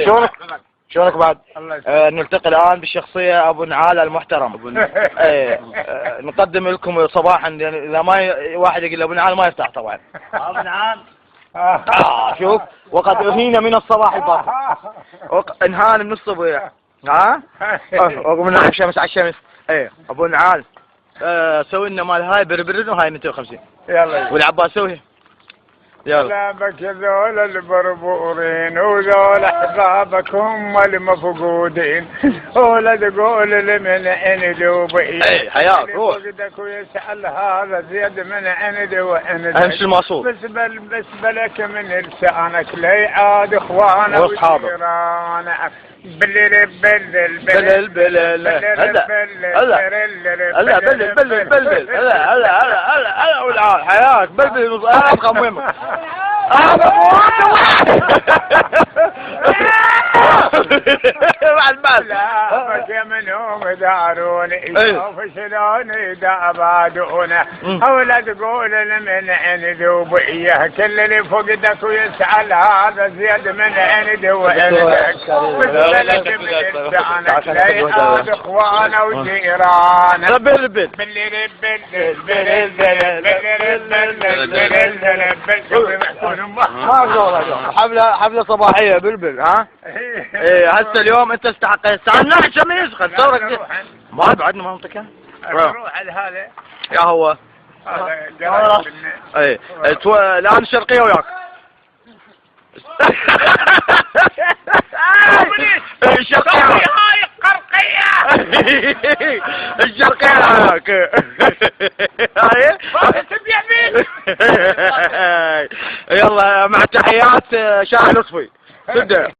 شلونك؟ شلونك بعد؟ نلتقي الآن بالشخصية أبو نعال المحترم. نقدم لكم صباحا، إذا ما واحد يقول أبو نعال ما يفتح طبعا. أبو نعال. شوف، وقد أهين من الصباح الباكر، انهان من الصبح. ها؟ وقم نلعب شمس على الشمس. أبو نعال سوي لنا مال هاي بربرن وهاي 250. يلا. والعباس سوي. يلا. بك ذول البربورين وذول احبابك هم المفقودين، ولا تقول لمن عندي وبعيد. حياك روح. فقدك ويسأل هذا زيد من عندي وعندك. امشي المقصود. بس بلك من لسانك ليعاد اخوانك وجيرانك. بلل بلل بلل بلل هلا هلا بلل بلل بلل هلا هلا هلا هلا هلا والعال حياك بلبل ابقى مهمك بعد بعد بك منهم دارون يشوف شلون يدابادونه، ولا تقول من عندي وبيه كل اللي فقدك ويسأل هذا زيد من عندي وعندك. بلك من لسانك ليعاد اخوانه وجيرانه. بلبل بلل بلل بلل بلل بلل حفلة صباحية بلبل. ها؟ هسه اليوم انت استحقيت الساعة 12 شميس خسرك. ما بعدنا منطقة. نروح على هذا. يا هو. الآن الشرقية وياك. الشرقية هاي القرقية. الشرقية وياك. يلا مع تحيات شاعر لطفي. تبدأ.